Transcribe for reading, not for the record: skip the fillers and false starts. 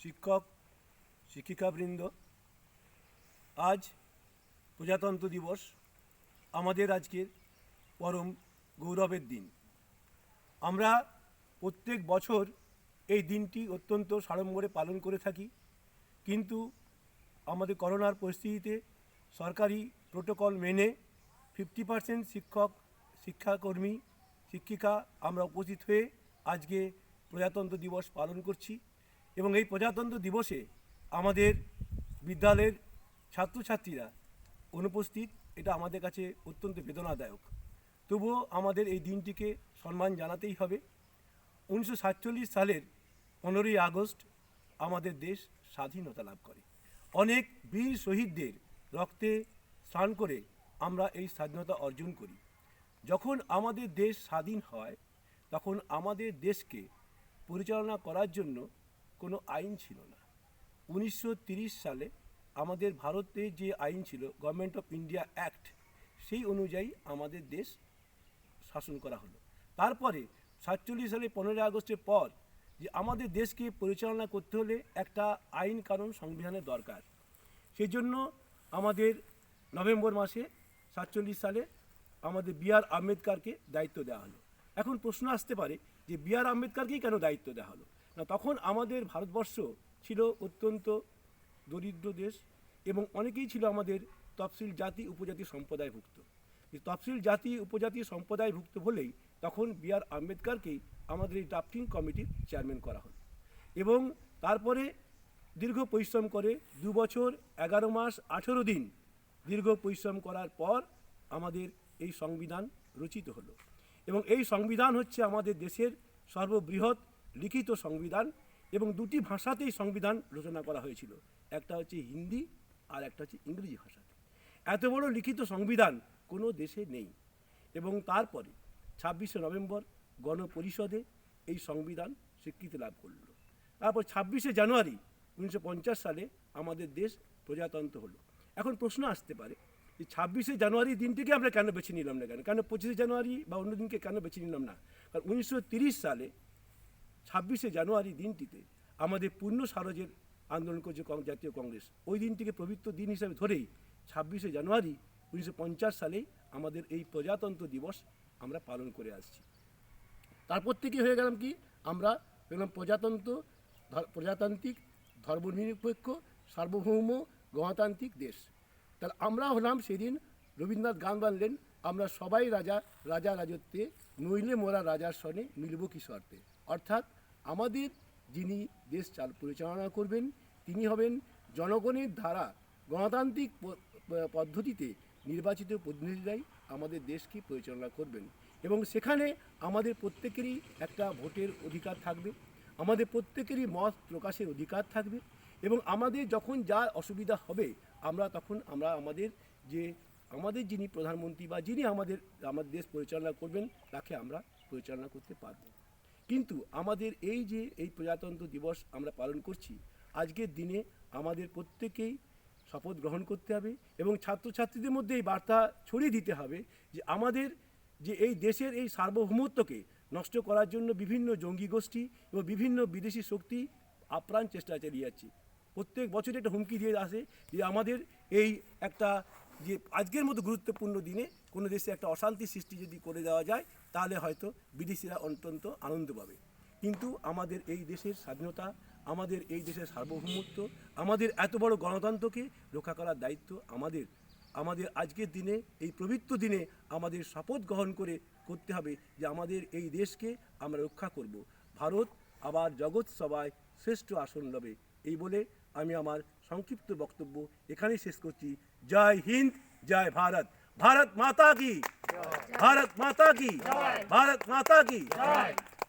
শিক্ষক শিক্ষিকাবৃন্দ, আজ প্রজাতন্ত্র দিবস আমাদের আজকের পরম গৌরবের দিন। আমরা প্রত্যেক বছর এই দিনটি অত্যন্ত সাড়ম্বরে পালন করে থাকি, কিন্তু আমাদের করোনার পরিস্থিতিতে সরকারি প্রোটোকল মেনে 50% শিক্ষক শিক্ষাকর্মী শিক্ষিকা আমরা উপস্থিত হয়ে আজকে প্রজাতন্ত্র দিবস পালন করছি। এবং এই প্রজাতন্ত্র দিবসে আমাদের বিদ্যালয়ের ছাত্রছাত্রীরা অনুপস্থিত, এটা আমাদের কাছে অত্যন্ত বেদনাদায়ক। তবুও আমাদের এই দিনটিকে সম্মান জানাতেই হবে। 1947 সালের 15ই আগস্ট আমাদের দেশ স্বাধীনতা লাভ করে। অনেক বীর শহীদদের রক্তে স্নান করে আমরা এই স্বাধীনতা অর্জন করি। যখন আমাদের দেশ স্বাধীন হয় তখন আমাদের দেশকে পরিচালনা করার জন্য কোনো আইন ছিল না। 1930 সালে আমাদের ভারতে যে আইন ছিল, গভর্নমেন্ট অফ ইন্ডিয়া অ্যাক্ট, সেই অনুযায়ী আমাদের দেশ শাসন করা হলো। তারপরে 47 সালে 15ই আগস্টের পর যে আমাদের দেশকে পরিচালনা করতে হলে একটা আইন কানুন সংবিধানের দরকার। সেই জন্য আমাদের নভেম্বর মাসে 47 সালে আমাদের বি.আর. আম্বেদকরকে দায়িত্ব দেওয়া হলো। এখন প্রশ্ন আসতে পারে যে বি.আর. আম্বেদকরকেই কেন দায়িত্ব দেওয়া হলো? না, তখন আমাদের ভারতবর্ষ ছিল অত্যন্ত দরিদ্র দেশ এবং অনেকেই ছিল আমাদের তফসিল জাতি উপজাতি সম্প্রদায়ভুক্ত। তফসিল জাতি উপজাতি সম্প্রদায়ভুক্ত বলেই তখন বি.আর. আম্বেদকরকেই আমাদের এই ড্রাফটিং কমিটির চেয়ারম্যান করা হলো। এবং তারপরে দীর্ঘ পরিশ্রম করে 2 বছর 11 মাস 18 দিন দীর্ঘ পরিশ্রম করার পর আমাদের এই সংবিধান রচিত হলো। এবং এই সংবিধান হচ্ছে আমাদের দেশের সর্ববৃহৎ লিখিত সংবিধান এবং 2টি ভাষাতেই সংবিধান রচনা করা হয়েছিল, একটা হচ্ছে হিন্দি আর একটা হচ্ছে ইংরেজি ভাষাতে। এত বড় লিখিত সংবিধান কোনো দেশে নেই। এবং তারপরে 26শে নভেম্বর গণপরিষদে এই সংবিধান স্বীকৃতি লাভ করল। তারপর 26শে জানুয়ারি 1950 সালে আমাদের দেশ প্রজাতন্ত্র হলো। এখন প্রশ্ন আসতে পারে যে 26শে জানুয়ারি দিনটিকে আমরা কেন বেছে নিলাম না, কেন 25শে জানুয়ারি বা অন্য দিনকে কেন বেছে নিলাম না? কারণ 1930 সালে 26শে জানুয়ারি দিনটিতে আমাদের পূর্ণ স্বরাজের আন্দোলন করছে জাতীয় কংগ্রেস। ওই দিনটিকে পবিত্র দিন হিসাবে ধরেই 26শে জানুয়ারি 1950 সালেই আমাদের এই প্রজাতন্ত্র দিবস আমরা পালন করে আসছি। তারপর থেকে হয়ে গেলাম কি, আমরা হলাম প্রজাতান্ত্রিক ধর্মনিরপেক্ষ সার্বভৌম গণতান্ত্রিক দেশ। তাহলে আমরা হলাম সেদিন, রবীন্দ্রনাথ গান বানলেন, আমরা সবাই রাজা, রাজা রাজত্বে, নইলে মোরা রাজার সনে মিলব কি শর্তে। অর্থাৎ আমাদের যিনি দেশ পরিচালনা করবেন তিনি হবেন জনগণের দ্বারা গণতান্ত্রিক পদ্ধতিতে নির্বাচিত প্রতিনিধিরাই আমাদের দেশকে পরিচালনা করবেন। এবং সেখানে আমাদের প্রত্যেকেরই একটা ভোটের অধিকার থাকবে, আমাদের প্রত্যেকেরই মত প্রকাশের অধিকার থাকবে। এবং আমাদের যখন যা অসুবিধা হবে তখন আমরা আমাদের যিনি প্রধানমন্ত্রী বা যিনি আমাদের দেশ পরিচালনা করবেন তাকে আমরা পরিচালনা করতে পারব। কিন্তু আমাদের এই প্রজাতন্ত্র দিবস আমরা পালন করছি, আজকের দিনে আমাদের প্রত্যেকেই শপথ গ্রহণ করতে হবে এবং ছাত্রছাত্রীদের মধ্যে এই বার্তা ছড়িয়ে দিতে হবে যে আমাদের যে এই দেশের এই সার্বভৌমত্বকে নষ্ট করার জন্য বিভিন্ন জঙ্গি গোষ্ঠী এবং বিভিন্ন বিদেশি শক্তি আপ্রাণ চেষ্টা চালিয়ে যাচ্ছে। প্রত্যেক বছর একটা হুমকি দিয়ে আসে যে আমাদের এই একটা যে আজকের মতো গুরুত্বপূর্ণ দিনে কোনো দেশে একটা অশান্তি সৃষ্টি যদি করে দেওয়া যায় তাহলে হয়তো বিদেশিরা অত্যন্ত আনন্দ পাবে। কিন্তু আমাদের এই দেশের স্বাধীনতা, আমাদের এই দেশের সার্বভৌমত্ব, আমাদের এত বড় গণতন্ত্রকে রক্ষা করার দায়িত্ব আমাদের আজকের দিনে, এই পবিত্র দিনে আমাদের শপথ গ্রহণ করতে হবে যে আমাদের এই দেশকে আমরা রক্ষা করব। ভারত আবার জগৎ সভায় শ্রেষ্ঠ আসন লবে। এই বলে আমি আমার সংক্ষিপ্ত বক্তব্য এখানেই শেষ করছি। জয় হিন্দ, জয় ভারত, ভারত মাতা কি, ভারত মাতা কি, ভারত মাতা কি।